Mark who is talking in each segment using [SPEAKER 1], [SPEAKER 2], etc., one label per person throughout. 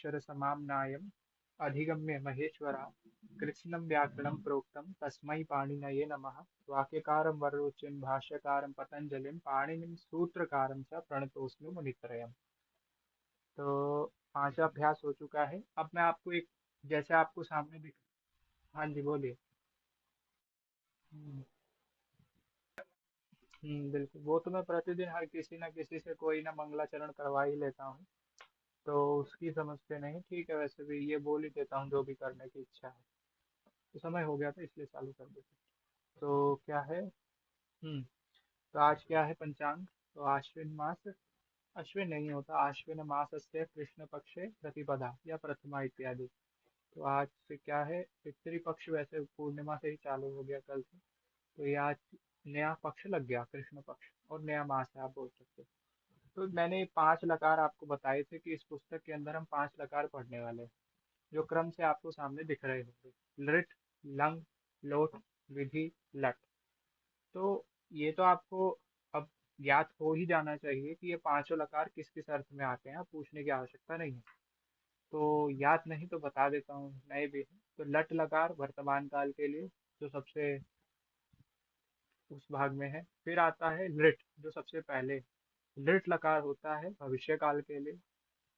[SPEAKER 1] अक्षर समाम नायम अधिगम्य महेश्वरा कृत्स्नं व्याकरणं प्रोक्तं तस्मै पाणिनये नमः। वाक्यकारं वररुचिं भाष्यकारं पतंजलिं पाणिनिं सूत्रकारं च प्रणतोस्मि मुनित्रयम्। तो पांचवा अभ्यास हो चुका है। अब मैं आपको एक, जैसे आपको सामने दिख, हाँ जी बोलिए। हम्म बिल्कुल, वो तो मैं प्रतिदिन हर किसी ना किसी से कोई ना मंगलाचरण करवा ही लेता हूँ, तो उसकी समझते नहीं। ठीक है, वैसे भी ये बोल ही देता हूँ जो भी करने की इच्छा है। तो समय हो गया था इसलिए चालू कर देते। तो क्या है, तो आज क्या है पंचांग। तो आश्विन मास, अश्विन नहीं होता, आश्विन मास से कृष्ण पक्षे प्रतिपदा या प्रथमा इत्यादि। तो आज से क्या है, पितृपक्ष वैसे पूर्णिमा से ही चालू हो गया कल से। तो ये आज नया पक्ष लग गया, कृष्ण पक्ष, और नया मास है आप बोल सकते हो। तो मैंने पांच लकार आपको बताए थे कि इस पुस्तक के अंदर हम पांच लकार पढ़ने वाले हैं, जो क्रम से आपको सामने दिख रहे होंगे। लृट, लंग, लोट, विधि, लट। तो ये तो आपको अब ज्ञात हो ही जाना चाहिए कि ये पांचों लकार किस किस अर्थ में आते हैं, पूछने की आवश्यकता नहीं है। तो याद नहीं तो बता देता हूँ, नए भी हैं। तो लट लकार वर्तमान काल के लिए, जो सबसे उस भाग में है। फिर आता है लृट, जो सबसे पहले। लृट लकार होता है भविष्य काल के लिए।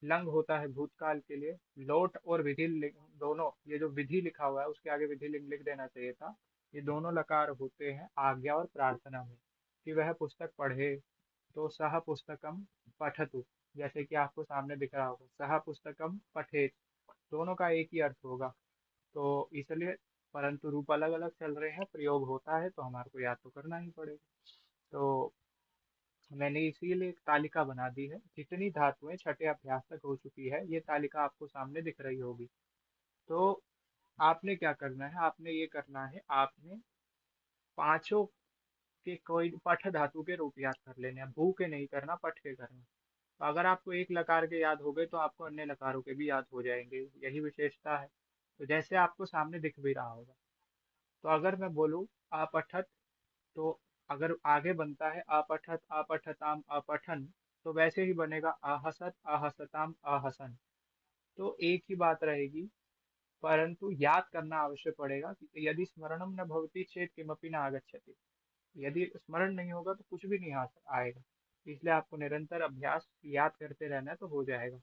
[SPEAKER 1] लंग होता है भूतकाल के लिए। लोट और विधि दोनों, ये जो विधि लिखा हुआ है उसके आगे विधि लिंग लिख देना चाहिए था। ये दोनों लकार होते हैं आज्ञा और प्रार्थना में, कि वह पुस्तक पढ़े। तो सह पुस्तकम पठतु, जैसे कि आपको सामने दिख रहा होगा, सह पुस्तकम पठेत, दोनों का एक ही अर्थ होगा। तो इसलिए, परंतु रूप अलग अलग चल रहे हैं, प्रयोग होता है तो हमारे को याद तो करना ही पड़ेगा। तो मैंने इसीलिए एक तालिका बना दी है, जितनी धातुएं छठे अभ्यास तक हो चुकी है ये तालिका आपको सामने दिख रही होगी। तो आपने क्या करना है, आपने ये करना है, आपने पांचों के कोई पठ धातु के रूप याद कर लेने हैं, भू के नहीं करना, पठ के करना। तो अगर आपको एक लकार के याद हो गए तो आपको अन्य लकारों के भी याद हो जाएंगे, यही विशेषता है। तो जैसे आपको सामने दिख भी रहा होगा, तो अगर मैं बोलूँ अपठत, तो अगर आगे बनता है अपठत अपठताम अपठन, तो वैसे ही बनेगा आहसत आहसताम आहसन। तो एक ही बात रहेगी, परंतु याद करना आवश्यक पड़ेगा कि यदि स्मरणम न भवति चेत किमपि न आगच्छति। यदि स्मरण नहीं होगा तो कुछ भी नहीं आएगा। इसलिए आपको निरंतर अभ्यास याद करते रहना है तो हो जाएगा।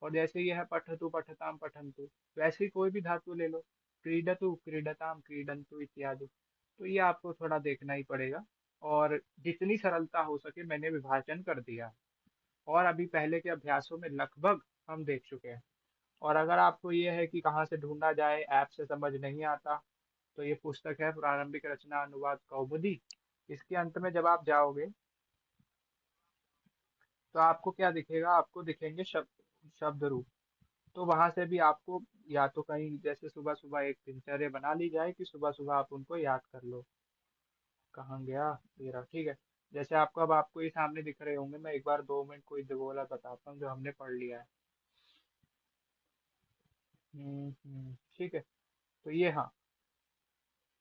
[SPEAKER 1] और जैसे ये है पठतु पठताम पठन्तु, वैसे ही कोई भी धातु ले लो, क्रीडतु क्रीडताम क्रीडन्तु इत्यादि। तो ये आपको थोड़ा देखना ही पड़ेगा। और जितनी सरलता हो सके मैंने विभाजन कर दिया है। और अभी पहले के अभ्यासों में लगभग हम देख चुके हैं। और अगर आपको ये है कि कहाँ से ढूंढा जाए, ऐप से समझ नहीं आता, तो ये पुस्तक है प्रारंभिक रचना अनुवाद कौमुदी। इसके अंत में जब आप जाओगे तो आपको क्या दिखेगा, आपको दिखेंगे शब्द, शब्द रूप। तो वहां से भी आपको, या तो कहीं जैसे सुबह सुबह एक दिनचर्या बना ली जाए कि सुबह सुबह आप उनको याद कर लो। कहाँ गया तेरा, ठीक है। जैसे आपको, अब आपको ये सामने दिख रहे होंगे, मैं एक बार 2 मिनट कोई बोला बताता हूँ जो हमने पढ़ लिया है। ठीक है। तो ये, हाँ,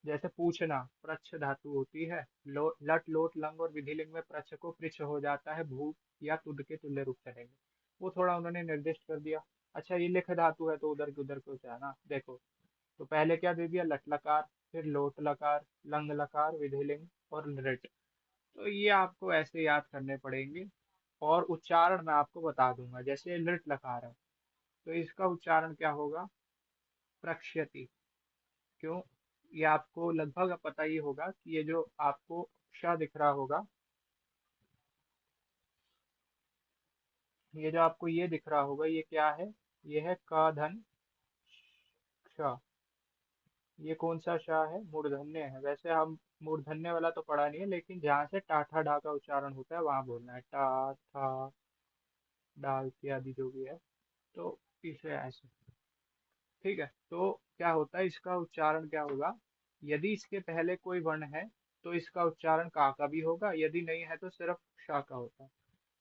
[SPEAKER 1] जैसे पूछना, प्रच्छ धातु होती है। लट लोट लंग और विधिलिंग में प्रच्छ को पृच्छ हो जाता है, भू या तुद के तुल्य रूप चलेंगे। वो थोड़ा उन्होंने निर्दिष्ट कर दिया। अच्छा, ये लिख धातु है तो उधर की उधर को जाना, देखो। तो पहले क्या दे दिया, लट लकार, फिर लोट लकार, लंग लकार, विधिलिंग और लृट। तो ये आपको ऐसे याद करने पड़ेंगे। और उच्चारण मैं आपको बता दूंगा, जैसे लृट लकार है तो इसका उच्चारण क्या होगा, प्रक्ष्यति। क्यों, ये आपको लगभग पता ही होगा कि ये जो आपको श दिख रहा होगा, ये जो आपको ये दिख रहा होगा, ये क्या है, ये है क धन श। ये कौन सा श है, मूर्धन्य है। वैसे हम मूर्धन्य वाला तो पढ़ा नहीं है, लेकिन जहाँ से टा ठा डा का उच्चारण होता है वहां बोलना है, टा ठा डा इत्यादि जो भी है। तो इसे ऐसे, ठीक है। तो क्या होता है, इसका उच्चारण क्या होगा, यदि इसके पहले कोई वर्ण है तो इसका उच्चारण का भी होगा, यदि नहीं है तो सिर्फ श का होता है।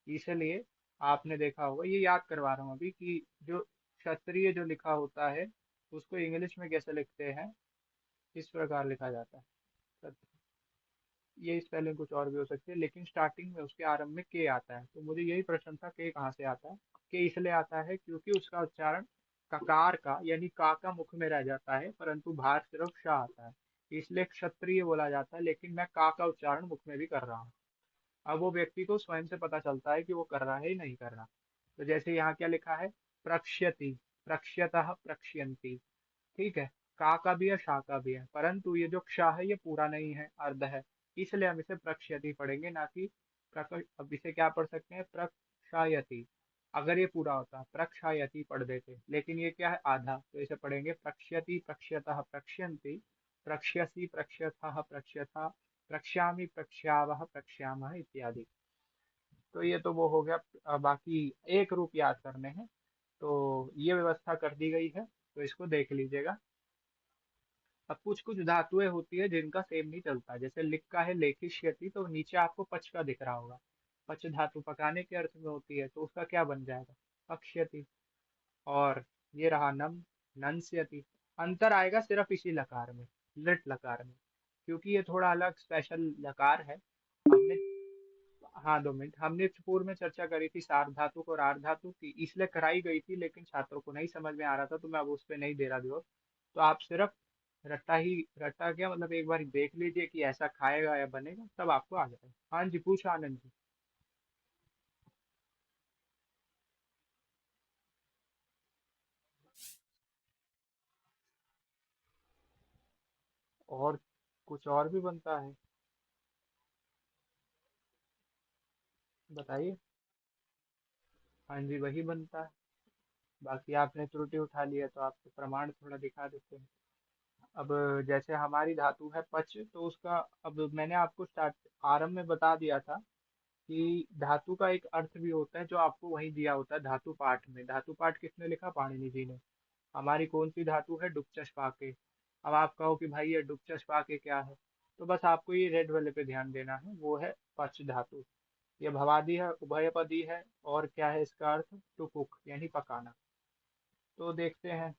[SPEAKER 1] इसलिए आपने देखा होगा, ये याद करवा रहा हूँ अभी, कि जो क्षत्रिय जो लिखा होता है उसको इंग्लिश में कैसे लिखते हैं, इस प्रकार लिखा जाता है। ये स्पेलिंग कुछ और भी हो सकती है, लेकिन स्टार्टिंग में उसके आरंभ में के आता है। तो मुझे यही प्रश्न था, के कहाँ से आता है। के इसलिए आता है क्योंकि उसका उच्चारण ककार का यानी का मुख में रह जाता है, परंतु बाहर सिर्फ श आता है, इसलिए क्षत्रिय बोला जाता है, लेकिन मैं का उच्चारण मुख में भी कर रहा हूँ। अब वो व्यक्ति को स्वयं से पता चलता है कि वो कर रहा है या नहीं कर रहा। तो जैसे यहाँ क्या लिखा है, प्रक्ष्यति, प्रक्ष्यतः प्रक्ष्यन्ति, ठीक है। का भी है, शा का भी है, परंतु ये जो क्ष है ये पूरा नहीं है, अर्ध है, इसलिए हम इसे प्रक्ष्यति पढ़ेंगे, ना कि अब इसे क्या पढ़ सकते हैं, प्रक्षायति। अगर ये पूरा होता प्रक्षायति पढ़ देते, लेकिन ये क्या है, आधा, तो इसे पढ़ेंगे प्रक्ष्यति प्रक्ष्यतः प्रक्ष्यन्ति, प्रक्ष्यसि प्रक्ष्यथः प्रक्ष्यथा, प्रक्ष्यामि प्रक्ष्यावः प्रक्ष्यामः इत्यादि। तो ये तो वो हो गया। बाकी एक रूप याद करने हैं, तो ये व्यवस्था कर दी गई है, तो इसको देख लीजिएगा। अब कुछ कुछ धातुएं होती है जिनका सेम नहीं चलता, जैसे लिख का है लेखिष्यति, तो नीचे आपको पच का दिख रहा होगा, पच धातु पकाने के अर्थ में होती है, तो उसका क्या बन जाएगा, पक्ष्यति। और ये रहा नम, नंस्यति। अंतर आएगा सिर्फ इसी लकार में, लिट लकार में, क्योंकि ये थोड़ा अलग स्पेशल लकार है। हमने, हाँ 2 मिनट, हमने पूर्व में चर्चा करी थी सार धातु और आर धातु की, इसलिए कराई गई थी, लेकिन छात्रों को नहीं समझ में आ रहा था, तो मैं अब उस पर नहीं दे रहा जोर। तो आप सिर्फ रट्टा ही, रट्टा क्या मतलब, एक बार देख लीजिए कि ऐसा खाएगा या बनेगा, तब आपको आ जाएगा। हाँ जी, पूछो आनंद जी। और कुछ और भी बनता है, बताइए। हाँ जी, वही बनता है। बाकी आपने त्रुटि उठा ली है, तो आपको प्रमाण थोड़ा दिखा देते हैं। अब जैसे हमारी धातु है पच, तो उसका, अब मैंने आपको स्टार्ट, आरंभ में बता दिया था कि धातु का एक अर्थ भी होता है जो आपको वही दिया होता है धातु पाठ में। धातु पाठ किसने लिखा, पाणिनि जी ने। हमारी कौन सी धातु है, डुक्चस पाके। अब आप कहो कि भाई ये डुक्चस पाके क्या है, तो बस आपको ये रेड वाले पे ध्यान देना है, वो है पच धातु। ये भवादी है, उभयपदी है, और क्या है इसका अर्थ, टुकुक यानी पकाना। तो देखते हैं,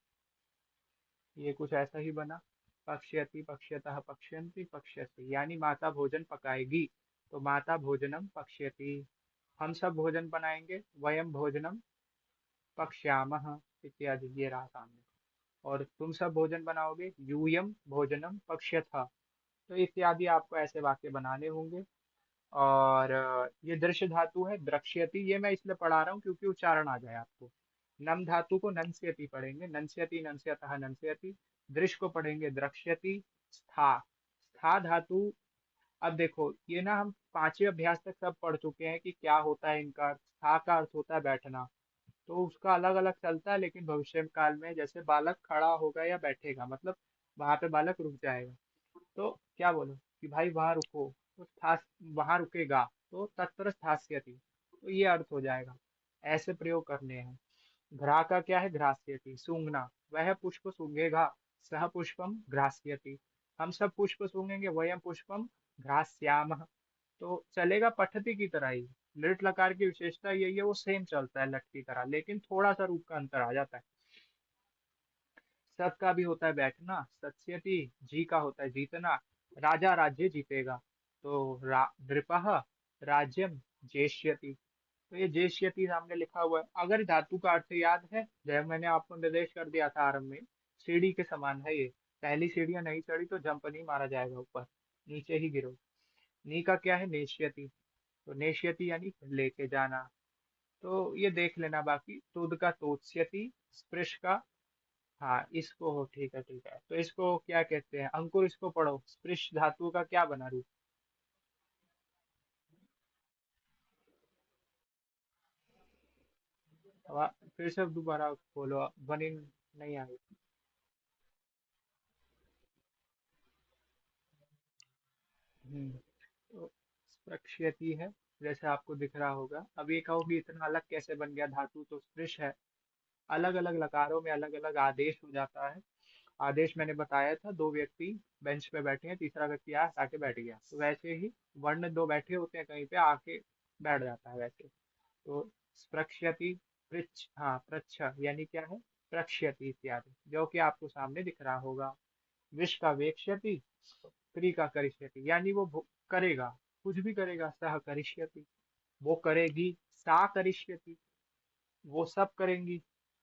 [SPEAKER 1] ये कुछ ऐसा ही बना, पक्ष्यति पक्ष्यतः पक्ष्यन्ति पक्ष्यसि, यानी माता भोजन पकाएगी, तो माता भोजनम पक्ष्यति। हम सब भोजन बनाएंगे, वयम भोजनम पक्ष्यामः इत्यादि, ये रहा सामने। और तुम सब भोजन बनाओगे, यूयम भोजनम पक्ष्यथ। तो इत्यादि आपको ऐसे वाक्य बनाने होंगे। और ये दृश्य धातु है, द्रक्ष्यति, ये मैं इसलिए पढ़ा रहा हूँ क्योंकि उच्चारण आ जाए आपको। नम धातु को नंस्यति पढ़ेंगे, नंस्यति नंस्यतः नंस्यति। दृश्य को पढ़ेंगे द्रक्ष्यति। स्था, स्था धातु, अब देखो ये ना हम पांचवें अभ्यास तक सब पढ़ चुके हैं कि क्या होता है इनका अर्थ। स्था का अर्थ होता है बैठना, तो उसका अलग अलग चलता है, लेकिन भविष्य काल में जैसे बालक खड़ा होगा या बैठेगा, मतलब वहां पे बालक रुक जाएगा, तो क्या बोलो कि भाई वहां रुको, तो वहां रुकेगा, तो तत्र स्थास्यति, तो ये अर्थ हो जाएगा। ऐसे प्रयोग करने हैं। घ्रा का क्या है, घ्रास्यति, सूंघना, वह पुष्प सूंघेगा, सह पुष्पम घ्रास्यति, हम सब पुष्प सूंघेंगे, वयम पुष्पम घ्रास्यामः। तो चलेगा पठती की तरह ही। लिट लकार की विशेषता यही है, वो सेम चलता है लट की तरह, लेकिन थोड़ा सा रूप का अंतर आ जाता है। सत का भी होता है बैठना, सत्स्यति। जी का होता है जीतना, राजा राज्य जीतेगा, तो नृपः राज्यम जेष्यति। तो ये जेष्यति सामने लिखा हुआ है। अगर धातु का अर्थ याद है, जब मैंने आपको निर्देश कर दिया था आरंभ में, सीढ़ी के समान है ये, पहली सीढ़ियां नहीं चढ़ी तो जंप नहीं मारा जाएगा ऊपर, नीचे ही गिरो। नी का क्या है, नेष्यति, तो नेष्यति यानी लेके जाना। तो ये देख लेना। बाकी तुद का तोत्स्यति, स्पृश का, हाँ इसको हो, ठीक है ठीक है, तो इसको क्या कहते हैं, अंकुर, इसको पढ़ो, स्पृश धातु का क्या बना रूप। फिर से दोबारा बोलो, बनी नहीं आई। हम्म, तो स्पृश्यति है, जैसे आपको दिख रहा होगा। अब ये कहो कि इतना अलग कैसे बन गया धातु, तो स्पृश है, अलग अलग लकारों में अलग अलग आदेश हो जाता है। आदेश मैंने बताया था, दो व्यक्ति बेंच पे बैठे हैं, तीसरा व्यक्ति आया आके बैठ गया, तो वैसे ही वर्ण दो बैठे होते हैं कहीं पे, आके बैठ जाता है वैसे। तो स्प्रक्ष्यति, पृच्छ, हाँ पृच्छ यानी क्या है, प्रक्ष्यति इत्यादि, जो कि आपको सामने दिख रहा होगा। विष का वेक्ष्यति, क्री का करिष्यति, यानी वो करेगा, कुछ भी करेगा, सह करिष्यति, वो करेगी, सा करिष्यति, वो सब करेंगी,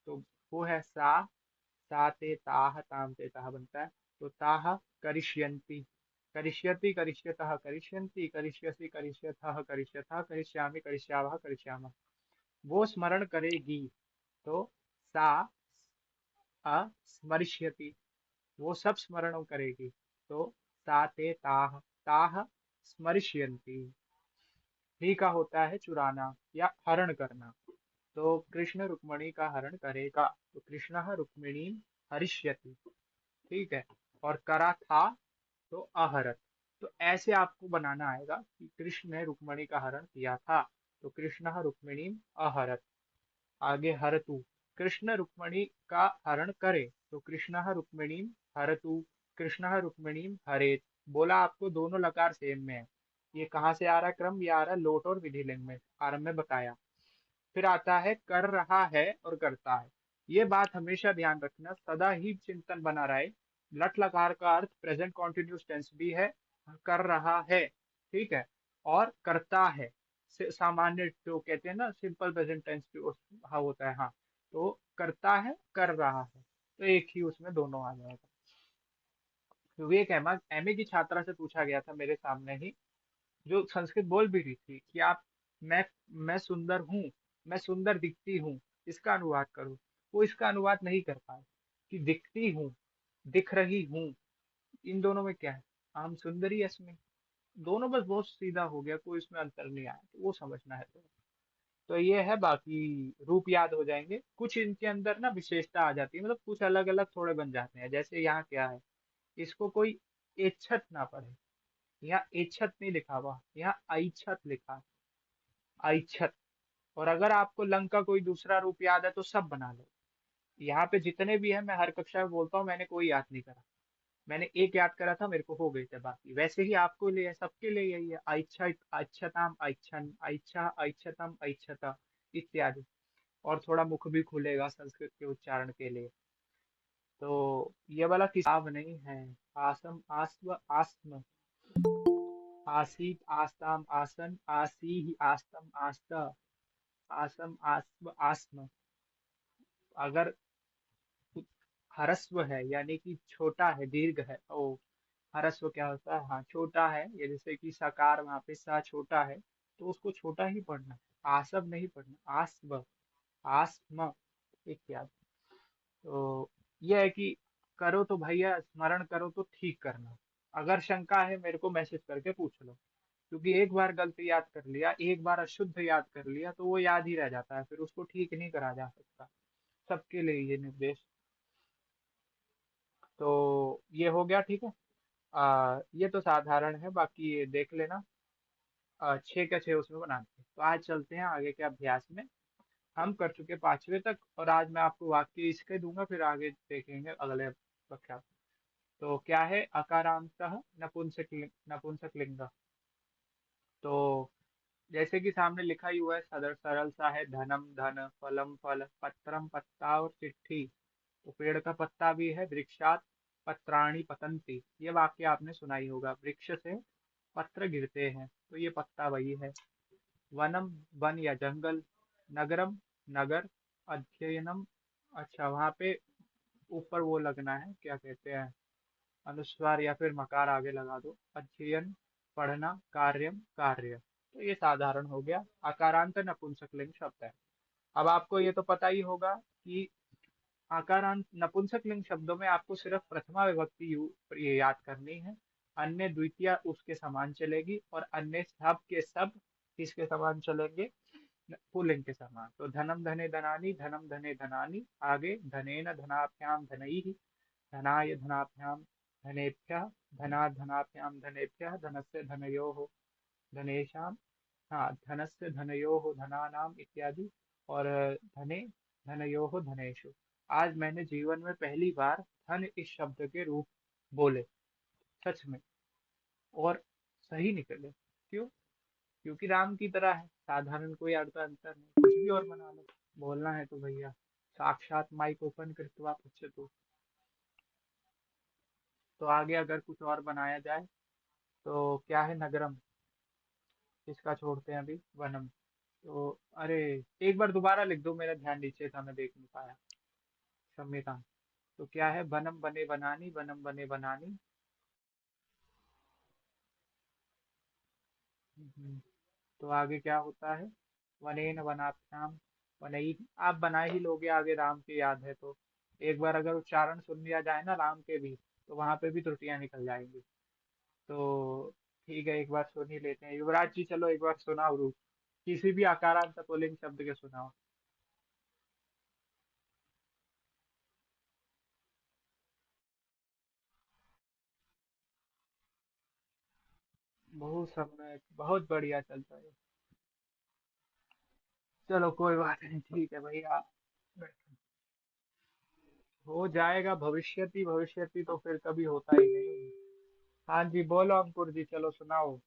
[SPEAKER 1] तो वो है सा ते ताह ताम ते ताह बनता है। तो ताह करिष्यन्ति, करिष्यति करिष्यतः करिष्यन्ति, करिष्यसि करिष्यथः करिष्यथः, करिष्यामि करिष्यावः करिष्यामः। वो स्मरण करेगी, तो सा स्मरिष्यति, वो सब स्मरण करेगी, तो सा ते ताह ताह स्मरिष्यन्ति। ही का होता है चुराना या हरण करना। तो कृष्ण रुक्मणी का हरण करेगा, तो कृष्ण रुक्मिणी हरिष्यति। ठीक है। और करा था, तो अहरत। तो ऐसे आपको बनाना आएगा कि कृष्ण ने रुक्मणी का हरण किया था, तो कृष्ण रुक्मिणी अहरत। आगे हरतु, कृष्ण रुक्मणी का हरण करे, तो कृष्ण रुक्मिणी हरतु, कृष्ण रुक्मिणी हरेत। बोला आपको दोनों लकार सेम में है। ये कहाँ से आ रहा है क्रम? ये आ रहा है लोट और विधिलिंग में, आरंभ में बताया। फिर आता है कर रहा है और करता है। ये बात हमेशा ध्यान रखना, सदा ही चिंतन बना रहे। लट लकार का अर्थ प्रेजेंट कॉन्टिन्यूस टेंस भी है, कर रहा है, ठीक है, और करता है। सामान्य जो कहते हैं ना सिंपल प्रेजेंट टेंस भी हाँ होता है, हाँ। तो करता है कर रहा है, तो एक ही उसमें दोनों आ जाएगा। विवेक एमए की छात्रा से पूछा गया था मेरे सामने ही, जो संस्कृत बोल भी रही थी कि आप मैं मैं सुंदर हूँ, मैं सुंदर दिखती हूँ, इसका अनुवाद करो। वो इसका अनुवाद नहीं कर पाए कि दिखती हूँ, दिख रही हूँ, इन दोनों में क्या है? आम सुंदरी इसमें, दोनों बस बहुत सीधा हो गया, कोई इसमें अंतर नहीं आया, तो वो समझना है। तो ये है, बाकी रूप याद हो जाएंगे। कुछ इनके अंदर ना विशेषता आ जाती है, मतलब कुछ अलग अलग थोड़े बन जाते हैं। जैसे यहाँ क्या है, इसको कोई एच्छत ना पढ़े, यहाँ एच्छत नहीं लिखा हुआ, यहाँ ऐच्छत लिखा है, ऐच्छत। और अगर आपको लंग का कोई दूसरा रूप याद है तो सब बना लो। यहाँ पे जितने भी है, मैं हर कक्षा में बोलता हूँ, मैंने कोई याद नहीं करा। मैंने एक याद करा था, मेरे को हो गए थे बाकी। वैसे ही आपको लिए सबके लिए यही है, ऐच्छा ऐच्छताम ऐच्छन ऐच्छा ऐच्छतम ऐच्छता इत्यादि। और थोड़ा मुख भी खुलेगा संस्कृत के उच्चारण के लिए। तो ये वाला किताब नहीं है। आसम आस्व आस्म, आसीत आस्ताम आसन आसी आस्तम आस्त, आसम आस्व आस्म। अगर हरस्व है यानी कि छोटा है, दीर्घ है, ओ हरस्व क्या होता है? हाँ छोटा है, ये जैसे कि सकार वहां पे सा छोटा है, तो उसको छोटा ही पढ़ना है, आसव नहीं पढ़ना, आस्व आस्म इत्यादि। तो यह है कि करो तो भैया स्मरण करो तो ठीक करना। अगर शंका है मेरे को मैसेज करके पूछ लो, क्योंकि एक बार गलती याद कर लिया, एक बार अशुद्ध याद कर लिया, तो वो याद ही रह जाता है, फिर उसको ठीक नहीं करा जा सकता। सबके लिए ये निर्देश। तो ये हो गया, ठीक है। ये तो साधारण है, बाकी ये देख लेना। 6 का 6 उसमें बनाते हैं। तो आज चलते हैं आगे के अभ्यास में। हम कर चुके 5वें तक, और आज मैं आपको वाक्य इसके दूंगा, फिर आगे देखेंगे अगले कक्षा। तो क्या है? अकारांतः नपुंसक लिंग। तो जैसे कि सामने लिखा ही हुआ है, सदर सरल सा है, धनम धन, फलम फल, पत्रम पत्ता और चिट्ठी। तो पेड़ का पत्ता भी है, वृक्षात पत्राणि पतंती, ये वाक्य आपने सुना ही होगा। वृक्ष से पत्र गिरते हैं, तो ये पत्ता वही है। वनम वन या जंगल, नगरम नगर, अध्ययनम, अच्छा वहां पे ऊपर वो लगना है, क्या कहते हैं, अनुस्वार या फिर मकार आगे लगा दो। अध्ययन पढ़ना, कार्यम कार्य। तो ये साधारण हो गया, आकारांत नपुंसकलिंग शब्द है। अब आपको ये तो पता ही होगा कि आकारांत नपुंसकलिंग शब्दों में आपको सिर्फ प्रथमा विभक्ति ये याद करनी है। अन्य द्वितीय उसके समान चलेगी, और अन्य सब के सब किसके समान चलेंगे? पुल्लिंग के समान। तो धनम धने धनानी, धनम धने धनानी, आगे धनेन धनाभ्याम धनैः, धनाय धनाभ्याम धनेभ्यः, धनात् धनाभ्याम धनेभ्यः, धनस्य धनयोः धनेशाम, हाँ धनस्य धनयोः धनानाम इत्यादि। और धने धनयोः धनेषु। आज मैंने जीवन में पहली बार धन इस शब्द के रूप बोले, सच में, और सही निकले। क्यों? क्योंकि राम की तरह है, साधारण कोई अर्थ अंतर नहीं, कुछ भी और बना लो। बोलना है तो भैया साक्षात माइक ओपन कृत्वा पृच्छतु। तो आगे अगर कुछ और बनाया जाए, तो क्या है? नगरम, इसका छोड़ते हैं अभी। वनम, तो अरे एक बार दोबारा लिख दो, मेरा ध्यान नीचे था, मैं देख नहीं पाया। संविधान। तो क्या है, बनम बने बनानी, बनम बने बनानी। हम्म, तो आगे क्या होता है, वनेन वनाभ्याम वनई। आप बना ही लोगे आगे, राम की याद है तो। एक बार अगर उच्चारण सुन लिया जाए ना राम के भी, तो वहां पे भी त्रुटियां निकल जाएंगी। तो ठीक है, एक बार सुन ही लेते हैं। युवराज जी चलो एक बार सुनाओ रूप, किसी भी आकारांत पुल्लिंग शब्द के सुनाओ। बहुत समय, बहुत बढ़िया चलता है। चलो कोई बात नहीं, ठीक है भैया। हो जाएगा, भविष्यति भविष्यति तो फिर कभी होता ही नहीं। हाँ जी बोलो अंकुर जी, चलो सुनाओ।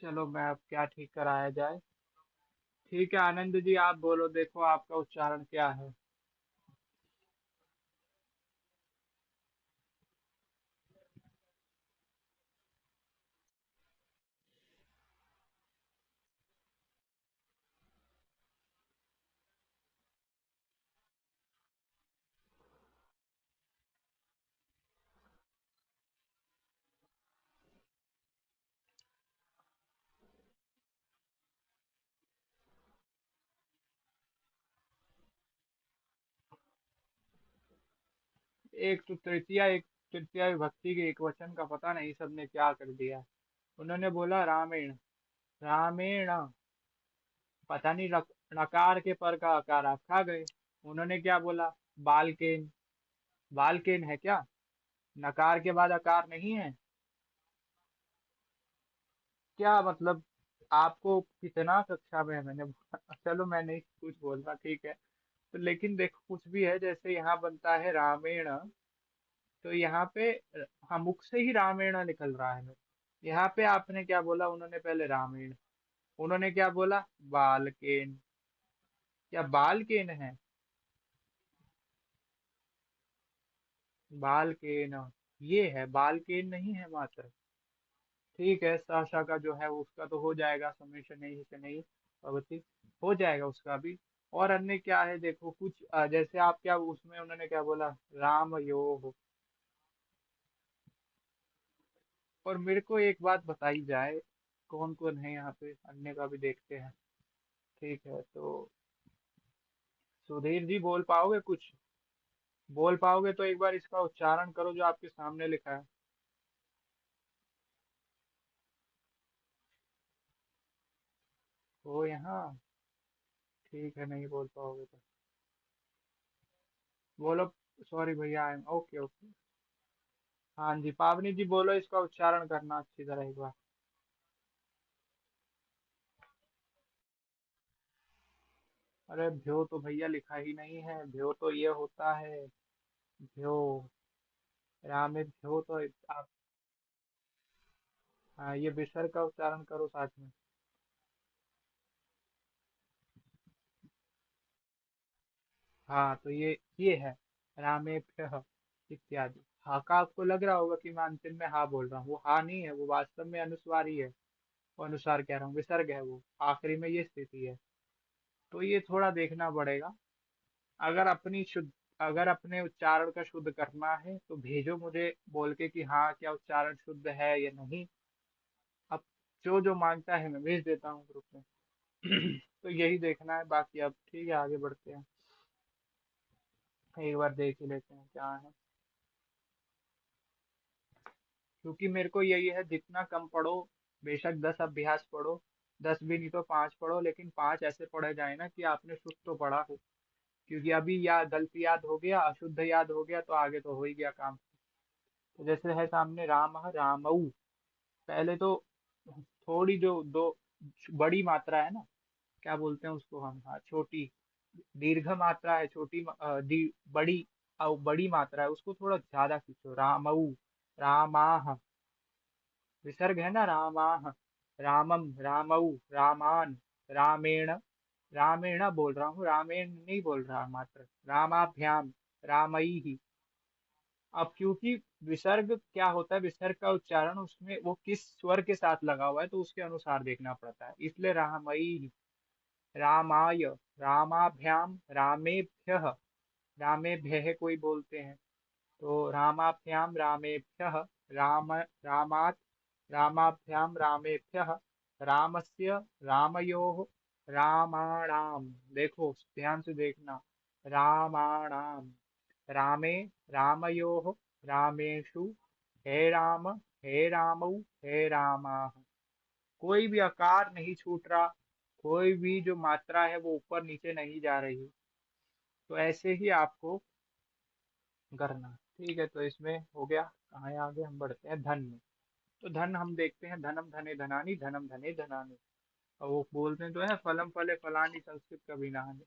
[SPEAKER 1] चलो मैं अब क्या ठीक कराया जाए। ठीक है आनंद जी, आप बोलो, देखो आपका उच्चारण क्या है। एक तो तृतीया, एक तृतीया विभक्ति के एक वचन का पता नहीं सबने क्या कर दिया। उन्होंने बोला रामेण, रामेण, पता नहीं नकार के पर का आकार आप खा गए। उन्होंने क्या बोला, बालकेन, बालकेन है क्या, नकार के बाद आकार नहीं है क्या, मतलब आपको कितना कक्षा में है मैंने चलो मैं नहीं कुछ बोल रहा, ठीक है। तो लेकिन देखो कुछ भी है, जैसे यहाँ बनता है रामेण, तो यहाँ पे हाँ मुख से ही रामेण निकल रहा है मेरे। यहाँ पे आपने क्या बोला, उन्होंने पहले रामेण, उन्होंने क्या बोला, बालकेन। क्या बालकेन है, बालकेन, ये है बालकेन नहीं है मात्र। ठीक है, साशा का जो है उसका तो हो जाएगा, समेशन नहीं से नहीं भवती, हो जाएगा उसका भी। और अन्य क्या है देखो कुछ जैसे आप क्या उसमें उन्होंने क्या बोला, राम योग। और मेरे को एक बात बताई जाए, कौन कौन है यहाँ पे, अन्य का भी देखते हैं। ठीक है तो सुधीर जी बोल पाओगे कुछ, बोल पाओगे तो एक बार इसका उच्चारण करो जो आपके सामने लिखा है। वो यहाँ, ठीक है नहीं बोल पाओगे तो बोलो। सॉरी भैया, आई एम ओके ओके। हाँ जी पावनी जी बोलो, इसका उच्चारण करना अच्छी तरह एक बार। अरे भ्यो तो भैया लिखा ही नहीं है, भ्यो तो ये होता है, भ्यो, राम में भ्यो तो आप। हाँ ये विसर्ग का उच्चारण करो साथ में। हाँ तो ये है, रामेभ्यः इत्यादि। हा का आपको लग रहा होगा कि मैं अंतिम में हा बोल रहा हूँ, वो हा नहीं है, वो वास्तव में अनुस्वार ही है। वो अनुसार कह रहा हूँ, विसर्ग है वो, आखिरी में ये स्थिति है। तो ये थोड़ा देखना पड़ेगा। अगर अपनी शुद्ध, अगर अपने उच्चारण का शुद्ध करना है तो भेजो मुझे बोल के कि हाँ क्या उच्चारण शुद्ध है या नहीं। अब जो जो मांगता है मैं भेज देता हूँ ग्रुप में तो यही देखना है, बाकी अब ठीक है आगे बढ़ते हैं। एक बार देख ही लेते हैं क्या है, क्योंकि मेरे को यही है, जितना कम पढ़ो, बेशक 10 अभ्यास पढ़ो, 10 भी नहीं तो 5 पढ़ो, लेकिन 5 ऐसे पढ़े जाए ना कि आपने शुद्ध तो पढ़ा हो। क्योंकि अभी या गलती याद हो गया, अशुद्ध याद हो गया, तो आगे तो हो ही गया काम। तो जैसे है सामने राम, रामऊ, पहले तो थोड़ी जो दो बड़ी मात्रा है ना, क्या बोलते हैं उसको हम, हाँ छोटी, दीर्घ मात्रा है, छोटी बड़ी, बड़ी मात्रा है, उसको थोड़ा ज्यादा खींचो, रामऊ, रामाह, विसर्ग है ना, रामाह, रामम, रामऊ, रामान, रामेण, रामेण बोल रहा हूँ, रामेण नहीं बोल रहा मात्र, रामाभ्याम, रामई। अब क्योंकि विसर्ग क्या होता है, विसर्ग का उच्चारण उसमें वो किस स्वर के साथ लगा हुआ है तो उसके अनुसार देखना पड़ता है, इसलिए रामई, रामाय, रामाभ्याम, रामेभ्यः, रामेभ्यः कोई बोलते हैं, तो रामाभ्याम रामेभ्यः, रामात्, रामाभ्याम रामेभ्यः, रामस्य, रामयोः, रामाणाम, देखो ध्यान से देखना, रामाणाम, रामे, रामयोः, रामेषु, हे राम, हे रामौ, हे रामाः। कोई भी आकार नहीं छूट रहा, कोई भी जो मात्रा है वो ऊपर नीचे नहीं जा रही, तो ऐसे ही आपको करना। ठीक है, तो इसमें हो गया, कहाँ आगे हम बढ़ते हैं धन में। तो धन हम देखते हैं, धनम धने धनानी, धनम धने धनानी, और वो बोलते हैं तो है, फलम फले फलानी, संस्कृत कभी नहाने।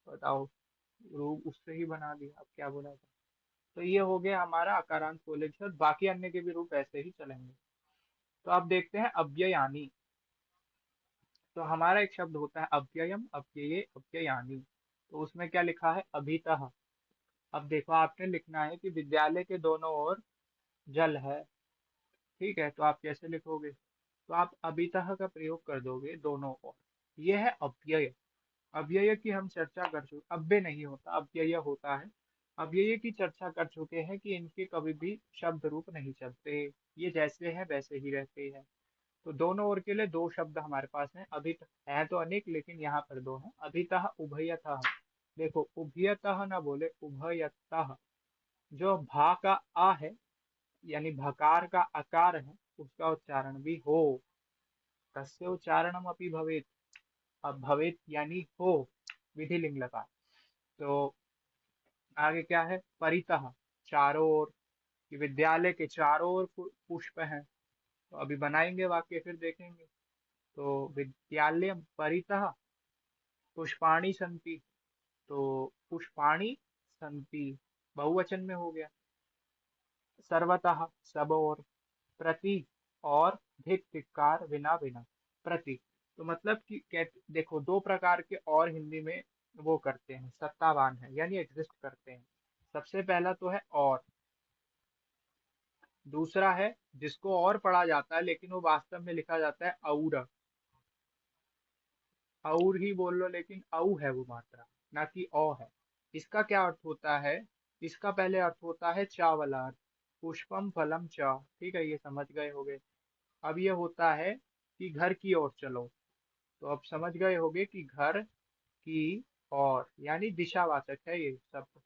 [SPEAKER 1] बताओ, रूप उससे ही बना दिया, अब क्या बोला था। तो ये हो गया हमारा अकारांत बोले शब्द, बाकी अन्य के भी रूप ऐसे ही चलेंगे। तो अब देखते हैं अव्ययानी। तो हमारा एक शब्द होता है अव्ययम, अव्यये, अव्ययानी। तो उसमें क्या लिखा है, अभितः। अब देखो आपने लिखना है कि विद्यालय के दोनों ओर जल है, ठीक है, तो आप कैसे लिखोगे, तो आप अभितः का प्रयोग कर दोगे दोनों ओर। यह है अव्यय। अव्यय की हम चर्चा कर चुके, अव्यय नहीं होता, अव्यय होता है। अव्यय की चर्चा कर चुके हैं कि इनके कभी भी शब्द रूप नहीं चलते, ये जैसे हैं वैसे ही रहते हैं। तो दोनों ओर के लिए दो शब्द हमारे पास हैं, अभी है तो अनेक लेकिन यहाँ पर दो हैं, अभितः उभयतः। देखो उभयतः ना बोले, उभयतः। जो भा का आ है, यानी भकार का आकार है, उसका उच्चारण भी हो, तस्य उच्चारणम अपि भवेत। अब भवेत यानी हो, विधिलिंग लगा। तो आगे क्या है, परितः, चारों ओर, कि विद्यालय के चारों ओर पुष्प हैं। तो अभी बनाएंगे वाक्य फिर देखेंगे। तो विद्यालय परितः पुष्पाणि सन्ति, तो पुष्पाणि सन्ति बहुवचन में हो गया। सर्वतः सब और, प्रति और, धिक धिक्कार, विना विना, प्रति। तो मतलब कि देखो दो प्रकार के और हिंदी में वो करते हैं, सत्तावान है यानी एग्जिस्ट करते हैं। सबसे पहला तो है और, दूसरा है जिसको और पढ़ा जाता है लेकिन वो वास्तव में लिखा जाता है और। और ही बोल लो लेकिन औ है वो मात्रा, ना कि अ है। इसका क्या अर्थ होता है, इसका पहले अर्थ होता है चा वाला अर्थ, पुष्पम फलम चा, ठीक है, ये समझ गए होगे। अब ये होता है कि घर की ओर चलो, तो अब समझ गए होगे कि घर की ओर यानी दिशावाचक है ये शब्द।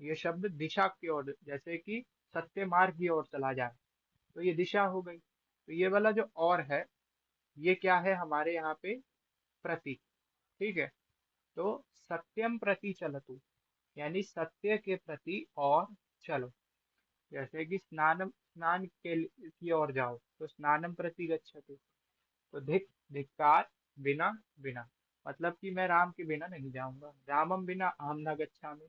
[SPEAKER 1] ये शब्द दिशा की ओर, जैसे कि सत्य मार्ग की ओर चला जाए, तो ये दिशा हो गई। तो ये वाला जो और है, ये क्या है हमारे यहाँ पे, प्रति, ठीक है। तो सत्यम प्रति चलतु, यानी सत्य के प्रति और चलो। जैसे कि स्नान की ओर जाओ, तो स्नानम प्रति गच्छतु। तो धिक्कार, बिना बिना, मतलब कि मैं राम के बिना नहीं जाऊंगा, रामम बिना अहम न गच्छामि।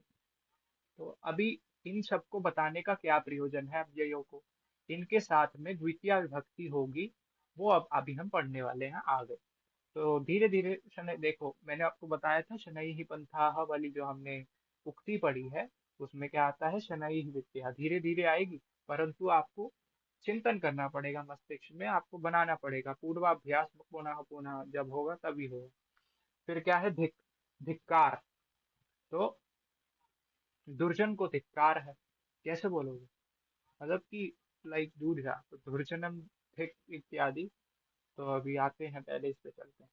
[SPEAKER 1] तो अभी इन सबको बताने का क्या प्रयोजन है अव्ययों को, इनके साथ में द्वितीय विभक्ति होगी, वो अब अभी हम पढ़ने वाले हैं आगे। तो धीरे धीरे शनै, देखो मैंने आपको बताया था शनै ही पंथाह वाली जो हमने उक्ति पढ़ी है, उसमें क्या आता है, शनै ही विद्या, धीरे धीरे आएगी, परंतु आपको चिंतन करना पड़ेगा, मस्तिष्क में आपको बनाना पड़ेगा, पूर्वाभ्यास पुनः पुनः जब होगा तभी होगा। फिर क्या है, धिक्कार, तो दुर्जन को धिक्कार है, कैसे बोलोगे, मतलब कि लाइक दूर जा, तो दुर्जनम धिक इत्यादि। तो अभी आते हैं, पहले इस पे चलते हैं।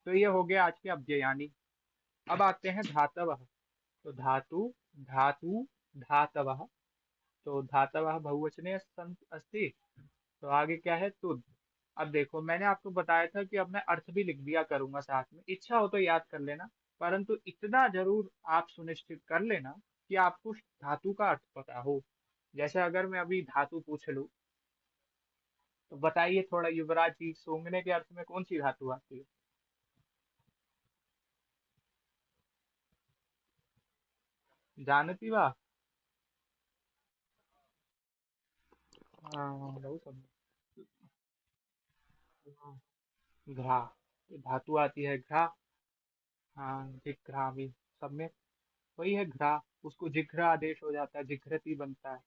[SPEAKER 1] तो ये हो गया आज के अव्ययानी। अब आते हैं धातवः। तो धातु, धातु, धातवः। तो धातवः बहुवचने अस्ति। तो आगे क्या है, तुद। अब देखो मैंने आपको बताया था कि अब मैं अर्थ भी लिख दिया करूंगा साथ में, इच्छा हो तो याद कर लेना, परंतु इतना जरूर आप सुनिश्चित कर लेना कि आपको धातु का अर्थ पता हो। जैसे अगर मैं अभी धातु पूछ लूं, तो बताइए थोड़ा युवराज जी, सूंघने के अर्थ में कौन सी धातु आती है। जानती वाह। हाँ बहुत सब। हाँ, घ्रा, ये धातु आती है घ्रा। हाँ जिघ्रा भी सब में वही है घ्रा। उसको जिघ्र आदेश हो जाता है, जिघ्रती बनता है।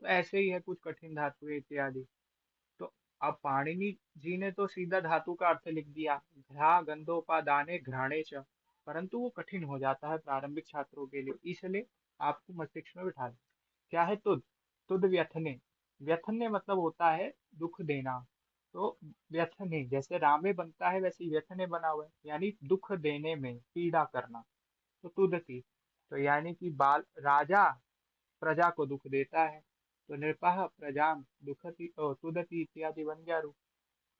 [SPEAKER 1] तो ऐसे ही है कुछ कठिन धातुएं इत्यादि। तो अब पाणिनि जी ने तो सीधा धातु का अर्थ लिख दिया, घ्रा गंधोपादाने घ्राणे च। परंतु वो कठिन हो जाता है प्रारंभिक छात्रों के लिए, इसलिए आपको मस्तिष्क में बिठा दें। क्या है तुद? तुद व्यथने। व्यथने मतलब होता है दुख देना। तो व्यथने जैसे रामे बनता है वैसे ही व्यथने बना हुआ है, यानी दुख देने में, पीड़ा करना। तो तुदती, तो यानी कि बाल राजा प्रजा को दुख देता है। तो नृपः प्रजाम दुखति तुदति इत्यादि बन गया रूप।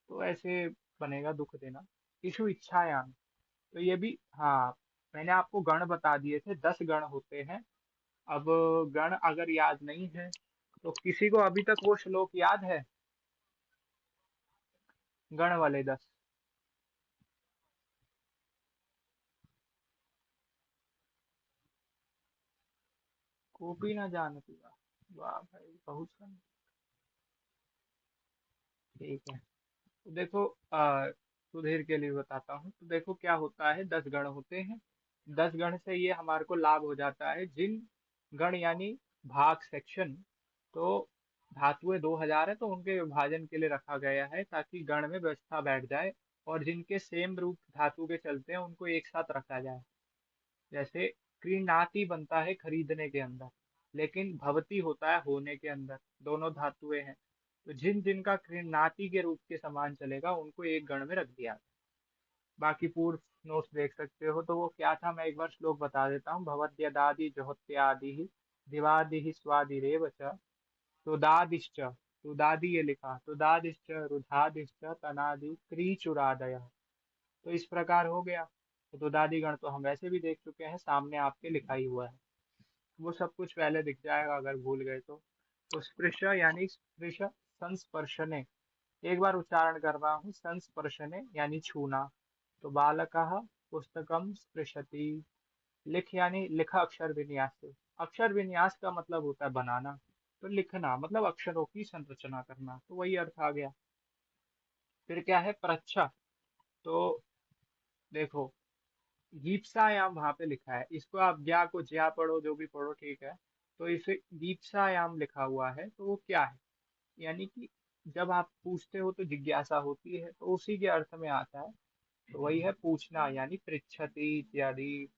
[SPEAKER 1] तो ऐसे बनेगा दुख देना। इशु इच्छायाम, तो ये भी हाँ, मैंने आपको गण बता दिए थे, 10 गण होते हैं। अब गण अगर याद नहीं है तो किसी को अभी तक वो श्लोक याद है? गण वाले 10। को भी ना जानती वाह। वाह भाई बहुत सही। ठीक है। तो देखो सुधीर के लिए बताता हूँ। तो देखो क्या होता है, 10 गण होते हैं। 10 गण से ये हमारे को लाभ हो जाता है, जिन गण यानी भाग सेक्शन। तो धातुएं 2000 है तो उनके विभाजन के लिए रखा गया है ताकि गण में व्यवस्था बैठ जाए। और जिनके सेम रूप धातु के चलते हैं उनको एक साथ रखा जाए। जैसे क्रीणाति बनता है खरीदने के अंदर, लेकिन भवती होता है होने के अंदर। दोनों धातुएं हैं। तो जिन जिनका क्रीणाति के रूप के समान चलेगा उनको एक गण में रख दिया। बाकी पूर्व नोट्स देख सकते हो। तो वो क्या था, मैं एक बार श्लोक बता देता हूँ। भवत्यदादि जोहत्यादि दिवादि स्वादिरेव च तुदादिश्च, तुदादि ये लिखा, तुदादिश्च रुधादिश्च तनादि क्रीचुरादय। तो इस प्रकार हो गया। तो तुदादि गण तो हम वैसे भी देख चुके हैं, सामने आपके लिखा ही हुआ है। वो सब कुछ पहले दिख जाएगा अगर भूल गए तो। तो स्पृश यानी स्पृश संस्पर्शने। एक बार उच्चारण कर रहा हूँ, संस्पर्शने यानी छूना। तो बालकः पुस्तकम स्पृशति। लिख यानी लिखा अक्षर विन्यास से। अक्षर विन्यास का मतलब होता है बनाना। तो लिखना मतलब अक्षरों की संरचना करना, तो वही अर्थ आ गया। फिर क्या है प्रच्छा। तो देखो गीप्सायाम वहां पे लिखा है, इसको आप ज्या को ज्या पढ़ो, जो भी पढ़ो ठीक है। तो इसे गीप्सायाम लिखा हुआ है, तो वो क्या है? यानी कि जब आप पूछते हो तो जिज्ञासा होती है, तो उसी के अर्थ में आता है। तो वही है पूछना यानी पृच्छति इत्यादि।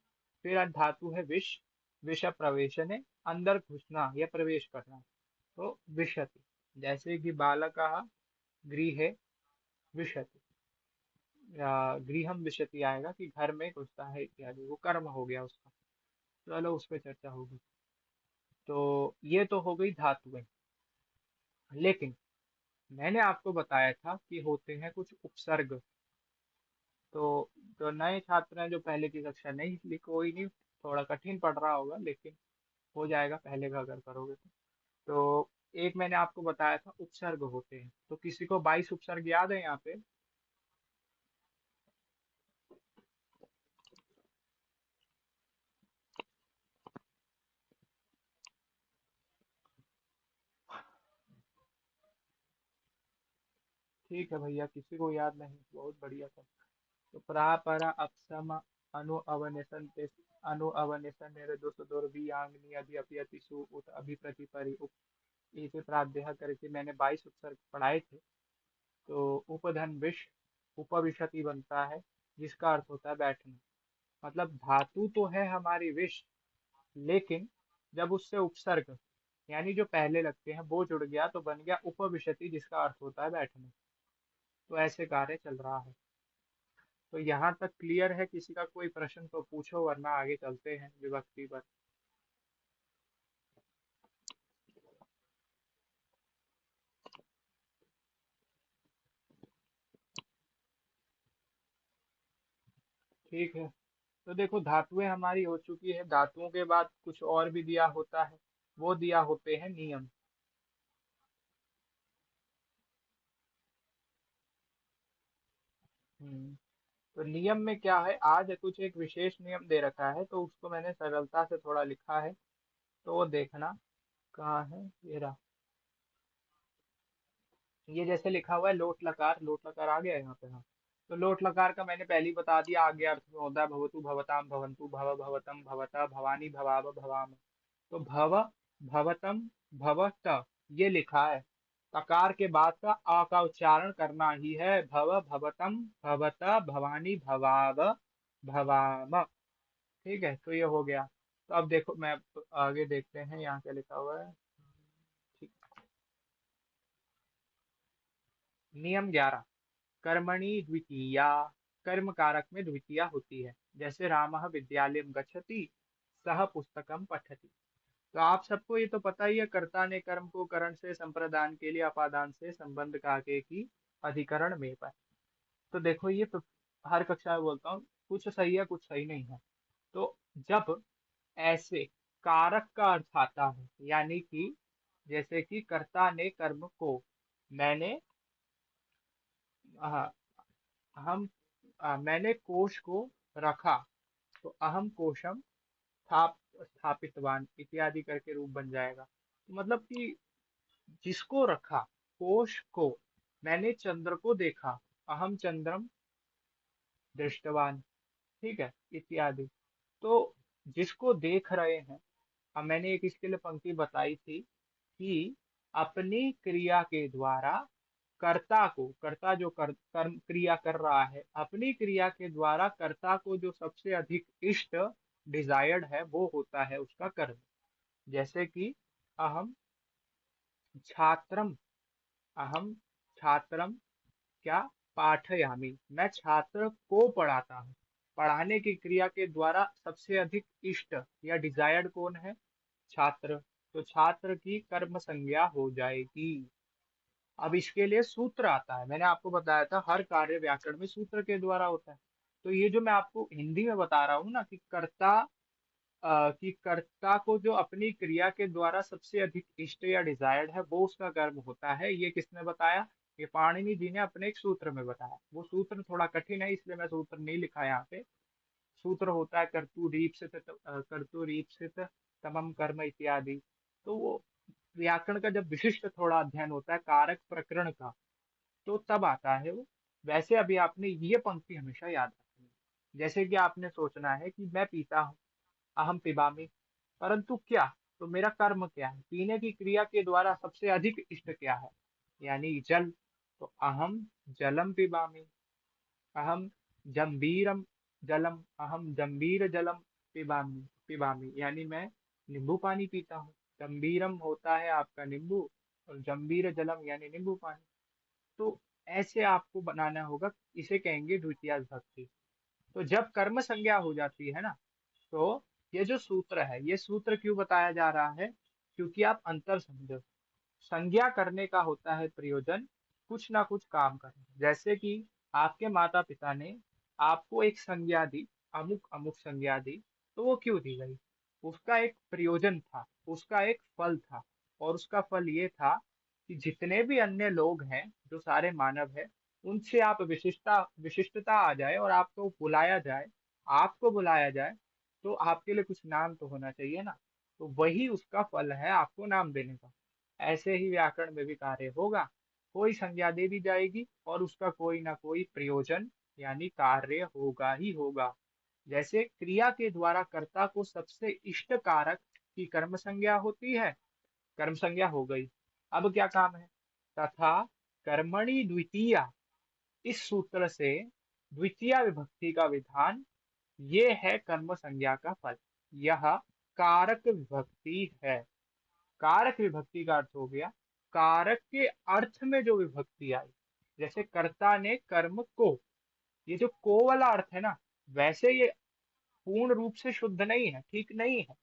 [SPEAKER 1] फिर धातु है विष। विष प्रवेशने, अंदर घुसना या प्रवेश करना। तो विशति, जैसे कि बालक गृहे विशति, या गृहम विशति आएगा कि घर में घुसता है इत्यादि, वो कर्म हो गया उसका। चलो उस पर चर्चा होगी। तो ये तो हो गई धातुएं। लेकिन मैंने आपको बताया था कि होते हैं कुछ उपसर्ग। तो जो नए छात्र हैं जो पहले की कक्षा नहीं ली, कोई नहीं, थोड़ा कठिन पड़ रहा होगा लेकिन हो जाएगा पहले का अगर करोगे तो। एक मैंने आपको बताया था उपसर्ग होते हैं, तो किसी को 22 उपसर्ग याद है यहाँ पे? ठीक है भैया, किसी को याद नहीं, बहुत बढ़िया था। तो प्रापरा अपसम अनु अवनिशन अनु अवनिशन निर्दोष दुर्भियांगनी अधि अपि अतिशु उत अभिप्रति उप, इसे प्राध्याय करके मैंने 22 उपसर्ग पढ़ाए थे। तो उपधन विष उपविशति बनता है, जिसका अर्थ होता है बैठना। मतलब धातु तो है हमारी विष, लेकिन जब उससे उपसर्ग यानी जो पहले लगते हैं वो जुड़ गया तो बन गया उपविशति, जिसका अर्थ होता है बैठना। तो ऐसे कार्य चल रहा है। तो यहाँ तक क्लियर है? किसी का कोई प्रश्न तो पूछो, वरना आगे चलते हैं विभक्ति पर। ठीक है। तो देखो धातुएं हमारी हो चुकी है, धातुओं के बाद कुछ और भी दिया होता है। वो दिया होते हैं नियम। तो नियम में क्या है, आज कुछ एक विशेष नियम दे रखा है तो उसको मैंने सरलता से थोड़ा लिखा है। तो वो देखना कहाँ है, ये रहा। ये जैसे लिखा हुआ है लोट लकार, लोट लकार आ गया यहाँ पे। हाँ, तो लोट लकार का मैंने पहले ही बता दिया, आगे अर्थ में होता है भवतु भवताम भवन्तु भव भवतम भवता भवानी भवाव भवाम। तो भव, भवतम, भवत, ये लिखा है। ककार के बाद का आ का उच्चारण करना ही है। भव भवतम भवता भवानी भवाव भवाम। ठीक है, तो ये हो गया। तो अब देखो, मैं आगे देखते हैं यहाँ क्या लिखा हुआ है। ठीक। नियम 11, कर्मणि द्वितीया, कर्म कारक में द्वितीया होती है। जैसे रामः विद्यालयम गच्छति, सह पुस्तकम पठति। तो आप सबको ये तो पता ही है, कर्ता ने कर्म को करण से संप्रदान के लिए अपादान से संबंध का के की अधिकरण में पर। तो देखो ये तो हर कक्षा में बोलता हूँ, कुछ सही है कुछ सही नहीं है। तो जब ऐसे कारक का अर्थ आता है, यानी कि जैसे कि कर्ता ने कर्म को, मैंने, हाँ, हम, मैंने कोश को रखा, तो अहम कोशम स्थापितवान इत्यादि करके रूप बन जाएगा। तो मतलब कि जिसको रखा, कोश को, मैंने चंद्र को देखा, अहम चंद्रम दृष्टवान। ठीक है, इत्यादि। तो जिसको देख रहे हैं, अब मैंने एक इसके लिए पंक्ति बताई थी कि अपनी क्रिया के द्वारा कर्ता को, कर्ता जो कर्म क्रिया कर रहा है, अपनी क्रिया के द्वारा कर्ता को जो सबसे अधिक इष्ट, डिजायर्ड है, वो होता है उसका कर्म। जैसे कि अहम छात्रम, अहम छात्रम क्या, पाठयामी, मैं छात्र को पढ़ाता हूँ। पढ़ाने की क्रिया के द्वारा सबसे अधिक इष्ट या डिजायर्ड कौन है, छात्र। तो छात्र की कर्म संज्ञा हो जाएगी। अब इसके लिए सूत्र आता है, मैंने आपको बताया था हर कार्य व्याकरण में सूत्र के द्वारा होता है। तो ये जो मैं आपको हिंदी में बता रहा हूँ ना कि कर्ता, कि कर्ता को जो अपनी क्रिया के द्वारा सबसे अधिक इष्ट या डिजायर्ड है वो उसका कर्म होता है, ये किसने बताया, ये पाणिनि जी ने अपने एक सूत्र में बताया। वो सूत्र थोड़ा कठिन है, इसलिए मैं सूत्र नहीं लिखा यहाँ पे। सूत्र होता है कर्तुरीप्सित तमम कर्म इत्यादि। तो वो व्याकरण का जब विशिष्ट थोड़ा अध्ययन होता है कारक प्रकरण का, तो तब आता है वो। वैसे अभी आपने ये पंक्ति हमेशा याद रखनी है। जैसे कि आपने सोचना है कि मैं पीता हूँ, अहम पिबामी, परंतु क्या, तो मेरा कर्म क्या है, पीने की क्रिया के द्वारा सबसे अधिक इष्ट क्या है, यानी जल। तो अहम जलम पिबामी, अहम जम्बीरम जलम, अहम जम्बीर जलम पिबामी, पिबामी यानी मैं नींबू पानी पीता हूँ। जम्बीरम होता है आपका नींबू, और जम्बीर जलम यानी नींबू पानी। तो ऐसे आपको बनाना होगा, इसे कहेंगे द्वितीया विभक्ति। तो जब कर्म संज्ञा हो जाती है ना, तो ये जो सूत्र है, ये सूत्र क्यों बताया जा रहा है, क्योंकि आप अंतर समझो। संज्ञा करने का होता है प्रयोजन, कुछ ना कुछ काम करना। जैसे कि आपके माता पिता ने आपको एक संज्ञा दी, अमुक अमुक संज्ञा दी, तो वो क्यों दी गई, उसका एक प्रयोजन था, उसका एक फल था। और उसका फल ये था कि जितने भी अन्य लोग हैं, जो सारे मानव है, उनसे आप विशिष्टता आ जाए और आपको बुलाया जाए, आपको बुलाया जाए, तो आपके लिए कुछ नाम तो होना चाहिए ना। तो वही उसका फल है आपको नाम देने का। ऐसे ही व्याकरण में भी कार्य होगा, कोई संज्ञा दे दी जाएगी और उसका कोई ना कोई प्रयोजन यानी कार्य होगा ही होगा। जैसे क्रिया के द्वारा कर्ता को सबसे इष्ट कारक की कर्म संज्ञा होती है, कर्म संज्ञा हो गई। अब क्या काम है, तथा कर्मणि द्वितीया, इस सूत्र से द्वितीय विभक्ति का विधान, ये है कर्म संज्ञा का फल। यह कारक विभक्ति है। कारक विभक्ति का अर्थ हो गया कारक के अर्थ में जो विभक्ति आई। जैसे कर्ता ने कर्म को, ये जो को वाला अर्थ है ना, वैसे ये पूर्ण रूप से शुद्ध नहीं है, ठीक नहीं है,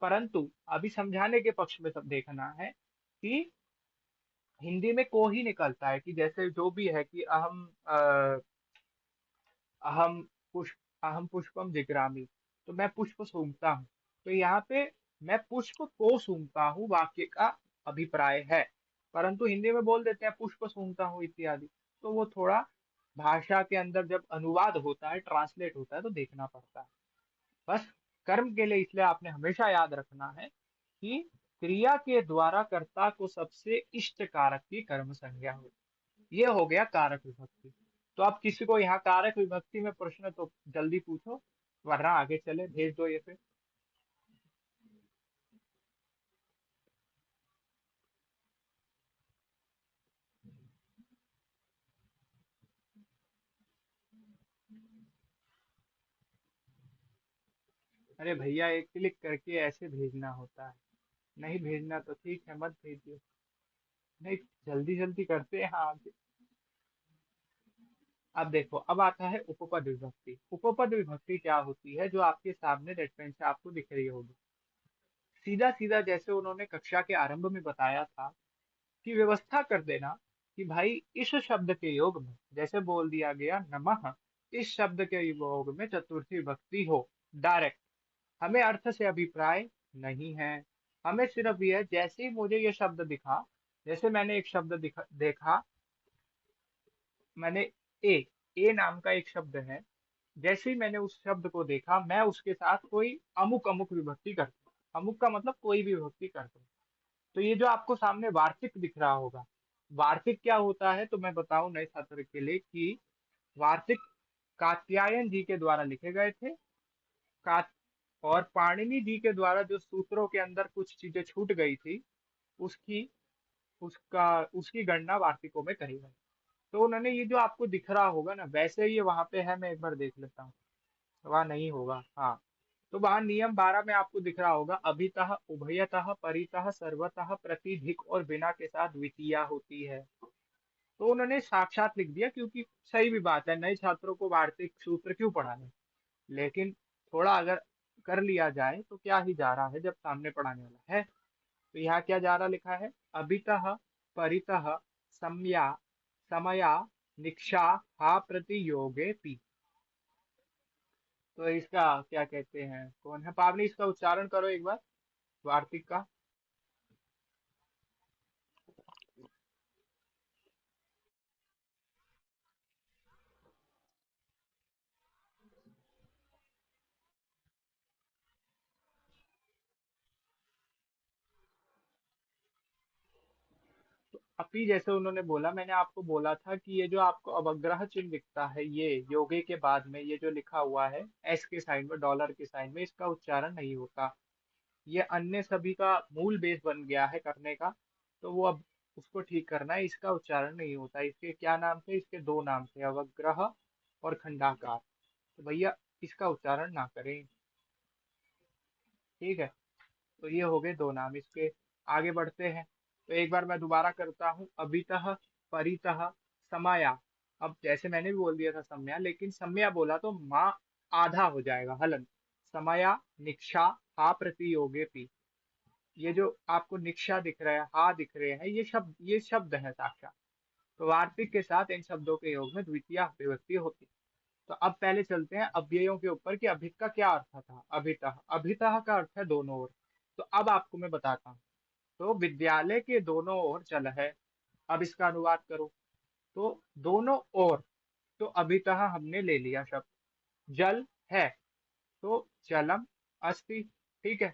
[SPEAKER 1] परंतु अभी समझाने के पक्ष में सब देखना है कि हिंदी में को ही निकलता है। कि जैसे जो भी है कि अहम पुष्प, अहम पुष्पम जिग्रामी, तो मैं पुष्प सूंघता हूँ। तो यहाँ पे मैं पुष्प को सूंघता हूँ वाक्य का अभिप्राय है, परंतु हिंदी में बोल देते हैं पुष्प सूंघता हूँ इत्यादि। तो वो थोड़ा भाषा के अंदर जब अनुवाद होता है, ट्रांसलेट होता है, तो देखना पड़ता है। बस कर्म के लिए इसलिए आपने हमेशा याद रखना है कि क्रिया के द्वारा कर्ता को सबसे इष्ट कारक की कर्म संज्ञा हो। ये हो गया कारक विभक्ति। तो आप किसी को यहाँ कारक विभक्ति में प्रश्न तो जल्दी पूछो, वरना आगे चले, भेज दो ये फिर। अरे भैया, एक क्लिक करके ऐसे भेजना होता है, नहीं भेजना तो ठीक है, मत भेजिए। नहीं, जल्दी जल्दी करते हैं आगे। अब देखो, अब आता है उपपद विभक्ति। उपपद विभक्ति क्या होती है, जो आपके सामने रेड पेन से आपको दिख रही होगी। सीधा सीधा जैसे उन्होंने कक्षा के आरंभ में बताया था कि व्यवस्था कर देना कि भाई इस शब्द के योग में, जैसे बोल दिया गया नमः, इस शब्द के योग में चतुर्थी विभक्ति हो। डायरेक्ट, हमें अर्थ से अभिप्राय नहीं है, हमें सिर्फ यह, जैसे ही मुझे ये शब्द दिखा, जैसे मैंने एक शब्द देखा, मैंने ए ए नाम का एक शब्द है, जैसे ही मैंने उस शब्द को देखा, मैं उसके साथ कोई अमुक अमुक विभक्ति करता हूँ। अमुक का मतलब कोई भी विभक्ति करता हूँ। तो ये जो आपको सामने वार्तिक दिख रहा होगा, वार्तिक क्या होता है, तो मैं बताऊं नए छात्र के लिए कि वार्तिक कात्यायन जी के द्वारा लिखे गए थे। का और पाणिनि जी के द्वारा जो सूत्रों के अंदर कुछ चीजें छूट गई थी, उसकी उसका उसकी गणना वार्तिकों में करी गई। तो उन्होंने ये जो आपको दिख रहा होगा ना, वैसे ही ये वहां पे है, मैं एक बार देख लेता हूँ। वहां नहीं होगा, हाँ। तो वहां नियम 12 में आपको दिख रहा होगा, अभितः, उभयतः, परितः, सर्वतः, प्रतिधिक और बिना के साथ द्वितीया होती है। तो उन्होंने साक्षात लिख दिया, क्योंकि सही भी बात है, नए छात्रों को वार्तिक सूत्र क्यों पढ़ाने। लेकिन थोड़ा अगर कर लिया जाए तो क्या ही जा रहा है, जब सामने पढ़ाने वाला है। तो यहाँ क्या जा रहा लिखा है, अभितः, परितः, सम्या, समया, निक्षा, हा प्रति योगे पी। तो इसका क्या कहते हैं, कौन है पावनी, इसका उच्चारण करो एक बार, वार्तिक का। अपी जैसे उन्होंने बोला, मैंने आपको बोला था कि ये जो आपको अवग्रह चिन्ह दिखता है, ये योगे के बाद में ये जो लिखा हुआ है एस के साइन में, डॉलर के साइन में, इसका उच्चारण नहीं होता। ये अन्य सभी का मूल बेस बन गया है करने का। तो वो अब उसको ठीक करना है, इसका उच्चारण नहीं होता। इसके क्या नाम थे, इसके दो नाम थे, अवग्रह और खंडाकार। तो भैया इसका उच्चारण ना करें, ठीक है। तो ये हो गए दो नाम इसके। आगे बढ़ते हैं। तो एक बार मैं दोबारा करता हूँ, अभितः, परितः, समाया। अब जैसे मैंने भी बोल दिया था सम्या, लेकिन सम्या बोला तो माँ आधा हो जाएगा, हलन। समया, निक्षा, हा प्रति योगे पी। ये जो आपको निक्षा दिख रहा है, हा दिख रहे हैं, ये शब्द है साक्षात। तो वार्तिक के साथ इन शब्दों के योग में द्वितीय विभक्ति होती है। तो अब पहले चलते हैं अव्ययों के ऊपर कि अभित का क्या अर्थ था। अभितः, अभितः का अर्थ है दोनों ओर। तो अब आपको मैं बताता हूँ। तो विद्यालय के दोनों ओर जल है। अब इसका अनुवाद करो। तो दोनों ओर, तो अभितः हमने ले लिया शब्द। जल है, तो जलम अस्ति, ठीक है।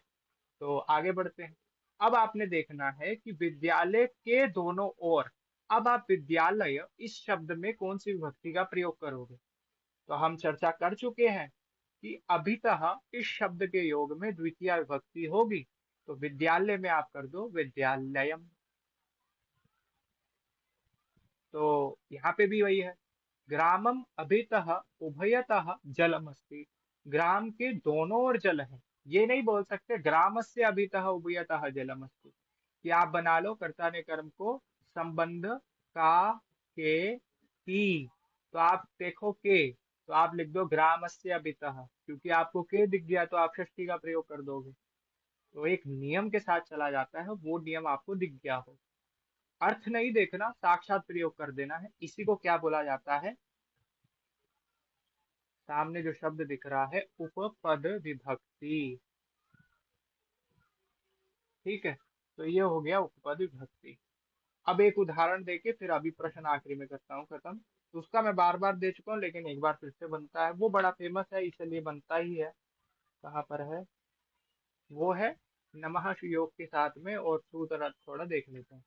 [SPEAKER 1] तो आगे बढ़ते हैं। अब आपने देखना है कि विद्यालय के दोनों ओर, अब आप विद्यालय इस शब्द में कौन सी विभक्ति का प्रयोग करोगे। तो हम चर्चा कर चुके हैं कि अभितः इस शब्द के योग में द्वितीय विभक्ति होगी। तो विद्यालय में आप कर दो विद्यालयम। तो यहाँ पे भी वही है, ग्रामम अभितः उभयतः जलम अस्ति। ग्राम के दोनों ओर जल है। ये नहीं बोल सकते ग्रामस्य अभितः उभयतः जलम अस्ति, कि आप बना लो कर्ता ने कर्म को संबंध का, के, की। तो आप देखो के, तो आप लिख दो ग्रामस्य अभितः, क्योंकि आपको के दिख गया तो आप षष्ठी का प्रयोग कर दोगे। तो एक नियम के साथ चला जाता है, वो नियम आपको दिख गया हो। अर्थ नहीं देखना, साक्षात प्रयोग कर देना है। इसी को क्या बोला जाता है, सामने जो शब्द दिख रहा है उपपद विभक्ति, ठीक है। तो ये हो गया उपपद विभक्ति। अब एक उदाहरण देके फिर अभी प्रश्न आखिरी में करता हूँ खत्म। तो उसका मैं बार बार दे चुका हूँ, लेकिन एक बार फिर से बनता है, वो बड़ा फेमस है इसलिए बनता ही है। कहाँ पर है, वो है नमः योग के साथ में और सूत्र अर्थ थोड़ा देख लेते हैं।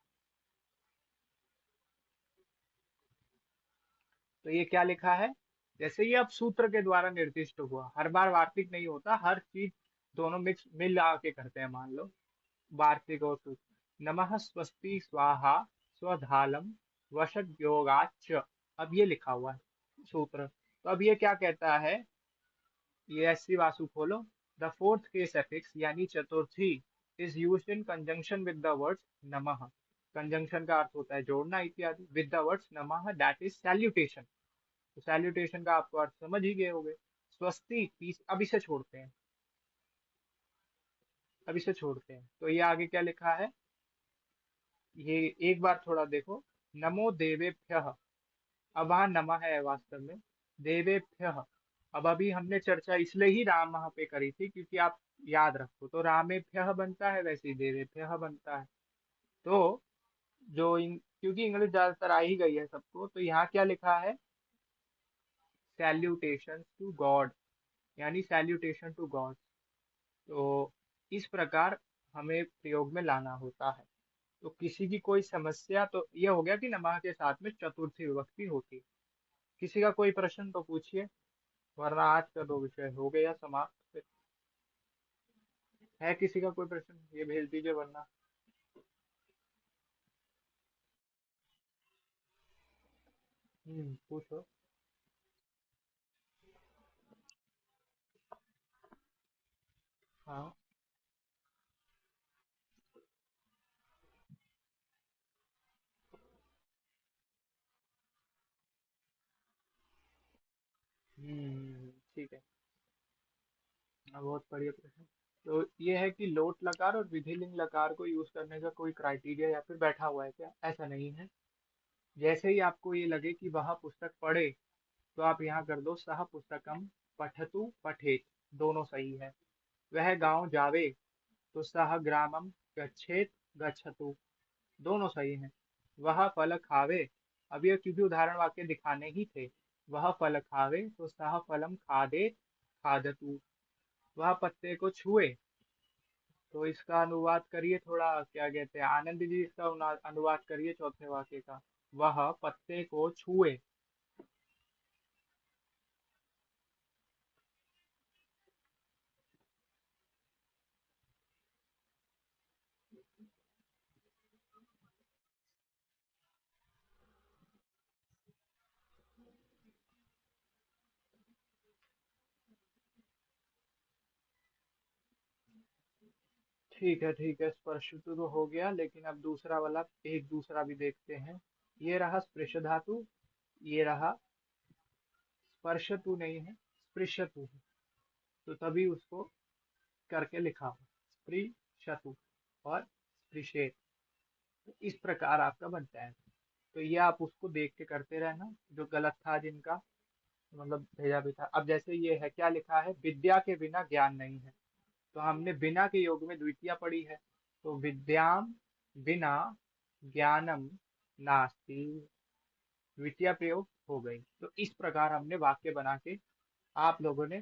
[SPEAKER 1] तो ये क्या लिखा है, जैसे ये अब सूत्र के द्वारा निर्दिष्ट हुआ, हर बार वार्तिक नहीं होता, हर चीज दोनों मिक्स मिल आके करते हैं, मान लो वार्तिक और सूत्र। नमः स्वस्ति स्वाहा स्वधालम वशद्योगाच, अब ये लिखा हुआ है सूत्र। तो अब ये क्या कहता है, ये एससी वासु खोलो। द फोर्थ केस एफिक्स यानी चतुर्थी is used in conjunction with the words नमः। कंजंक्शन का अर्थ होता है जोड़ना इत्यादि, विद द वर्ड्स नमः दैट इज सैल्यूटेशन। तो सैल्यूटेशन का आपको अर्थ समझ ही गए होंगे। स्वस्ति अब इसे छोड़ते हैं, अब इसे छोड़ते हैं, तो ये आगे क्या लिखा है, ये एक बार थोड़ा देखो। नमो देवेभ्यः, अब वहां नमः है वास्तव में, देवेभ्यः। अब अभी हमने चर्चा इसलिए ही राम वहां पे करी थी क्योंकि आप याद रखो तो रामेभ्यः बनता है, वैसे ही देवेभ्यः बनता है। तो क्योंकि इंग्लिश ज्यादातर आ ही गई है सबको, तो यहाँ क्या लिखा है, सैल्यूटेशन टू गॉड, यानी सैल्यूटेशन टू गॉड। तो इस प्रकार हमें प्रयोग में लाना होता है। तो किसी की कोई समस्या, तो ये हो गया कि नमः के साथ में चतुर्थी विभक्ति होती है। किसी का कोई प्रश्न तो पूछिए, वरना आज का तो विषय हो गया समाप्त। है किसी का कोई प्रश्न, ये भेज दीजिए वरना। पूछो। हाँ। ठीक है। बहुत बढ़िया प्रश्न। तो ये है कि लोट लकार और विधिलिंग लकार को यूज करने का कोई क्राइटेरिया या फिर बैठा हुआ है क्या, ऐसा नहीं है। जैसे ही आपको ये लगे कि वह पुस्तक पढ़े, तो आप यहाँ कर दो सह पुस्तकम पठतु पठेत, दोनों सही है। वह गांव जावे, तो सह ग्रामम गच्छेत गच्छतु, दोनों सही हैं। वह फल खावे, अब ये क्योंकि उदाहरण वाक्य दिखाने ही थे, वह फल खावे तो सह फलम खादे खादतु। वह पत्ते को छुए, तो इसका अनुवाद करिए थोड़ा, क्या कहते हैं आनंद जी, इसका अनुवाद करिए चौथे वाक्य का। वह पत्ते को छुए। ठीक है, स्पर्श तो हो गया, लेकिन अब दूसरा वाला एक दूसरा भी देखते हैं। ये रहा स्पृश धातु, ये रहा स्पर्शतु नहीं है, स्पृशतु है। तो तभी उसको करके लिखा हो, स्पृशतु और स्पृशेत। तो इस प्रकार आपका बनता है। तो ये आप उसको देख के करते रहना, जो गलत था जिनका, मतलब भेजा भी था। अब जैसे ये है, क्या लिखा है, विद्या के बिना ज्ञान नहीं है। तो हमने बिना के योग में द्वितीया पढ़ी है, तो विद्याम बिना ज्ञानम नास्ति, द्वितीय प्रयोग हो गई। तो इस प्रकार हमने वाक्य बना के, आप लोगों ने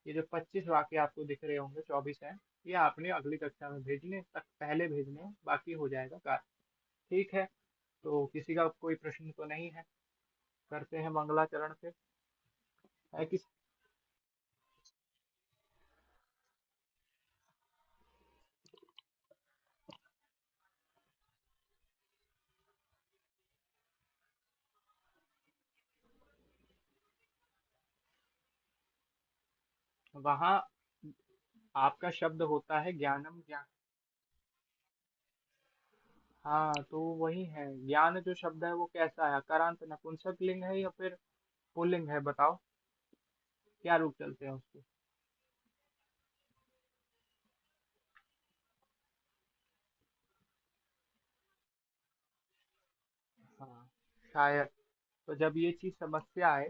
[SPEAKER 1] ये जो 25 वाक्य आपको दिख रहे होंगे, 24 हैं, ये आपने अगली कक्षा में भेजने तक पहले भेजने हैं, बाकी हो जाएगा कार्य। ठीक है। तो किसी का कोई प्रश्न तो नहीं है, करते हैं मंगलाचरण पे। है किस, वहाँ आपका शब्द होता है ज्ञानम, ज्ञान। हाँ, तो वही है, ज्ञान जो शब्द है वो कैसा है, अकारांत नपुंसक लिंग है या फिर पुल्लिंग है, बताओ क्या रूप चलते हैं उसके। हाँ, शायद। तो जब ये चीज समस्या आए,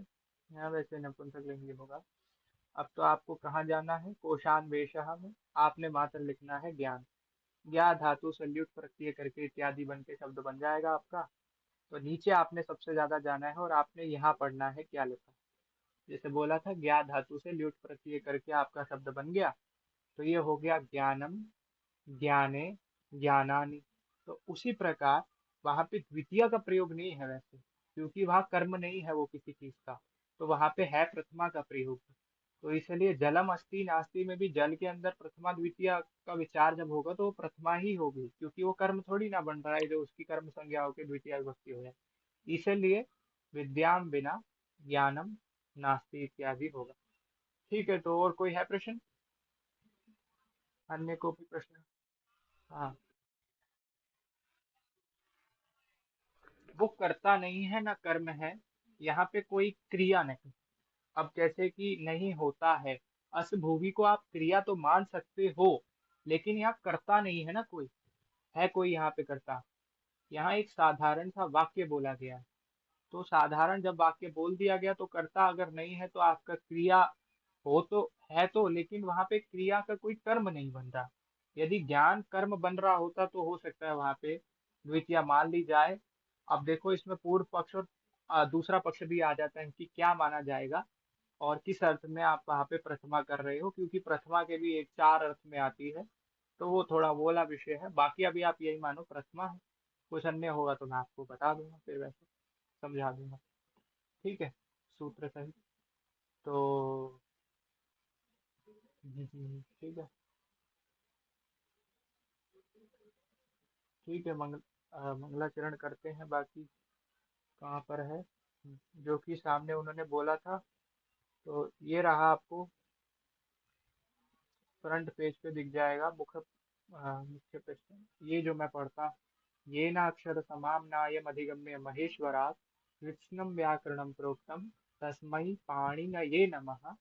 [SPEAKER 1] यहाँ वैसे नपुंसक लिंग ही होगा। अब तो आपको कहाँ जाना है, कोशान वेशः में आपने मात्र लिखना है ज्ञान। ज्ञा धातु सल्यूट प्रत्यय करके इत्यादि बन के शब्द बन जाएगा आपका। तो नीचे आपने सबसे ज्यादा जाना है और आपने यहाँ पढ़ना है क्या लिखा है। जैसे बोला था, ज्ञा धातु से ल्यूट प्रत्यय करके आपका शब्द बन गया, तो ये हो गया ज्ञानम, ज्ञाने, ज्ञानानि। तो उसी प्रकार वहां पे द्वितीय का प्रयोग नहीं है वैसे, क्योंकि वहां कर्म नहीं है वो किसी चीज का, तो वहां पे है प्रथमा का प्रयोग। तो इसलिए जलम अस्ति नास्ति में भी जल के अंदर प्रथमा द्वितीय का विचार जब होगा तो वो प्रथमा ही होगी, क्योंकि वो कर्म थोड़ी ना बन रहा है जो उसकी कर्म संज्ञा होकर द्वितीय विभक्ति हो जाए। इसलिए विद्याम बिना ज्ञानम नास्ति इत्यादि होगा। ठीक है, तो और कोई है प्रश्न? अन्य को भी प्रश्न? हाँ। वो कर्ता नहीं है ना कर्म है, यहाँ पे कोई क्रिया नहीं। अब जैसे कि नहीं होता है, अस भूवि को आप क्रिया तो मान सकते हो, लेकिन यहाँ कर्ता नहीं है ना कोई। है कोई यहाँ पे कर्ता? यहाँ एक साधारण सा वाक्य बोला गया है। तो साधारण जब वाक्य बोल दिया गया तो कर्ता अगर नहीं है तो आपका क्रिया हो तो है तो, लेकिन वहां पे क्रिया का कोई कर्म नहीं बन रहा। यदि ज्ञान कर्म बन रहा होता तो हो सकता है वहां पे द्वितीया मान ली जाए। अब देखो इसमें पूर्व पक्ष और दूसरा पक्ष भी आ जाता है कि क्या माना जाएगा और किस अर्थ में आप वहां पे प्रथमा कर रहे हो, क्योंकि प्रथमा के भी एक चार अर्थ में आती है। तो वो थोड़ा वो वाला विषय है, बाकी अभी आप यही मानो प्रथमा है। कुछ अन्य होगा तो मैं आपको बता दूंगा, फिर वैसे समझा दूंगा। ठीक है, सूत्र सहित। तो ठीक है। ठीक है, मंगलाचरण करते हैं बाकी। कहाँ पर है? जो कि सामने उन्होंने बोला था, तो ये रहा आपको फ्रंट पेज पे दिख जाएगा, मुख्य प्रश्न ये जो मैं पढ़ता। ये न अक्षर समाम नायम अधिगम्य महेश्वरात् कृत्स्नम व्याकरणम प्रोक्तम तस्मै पाणिनये नमः।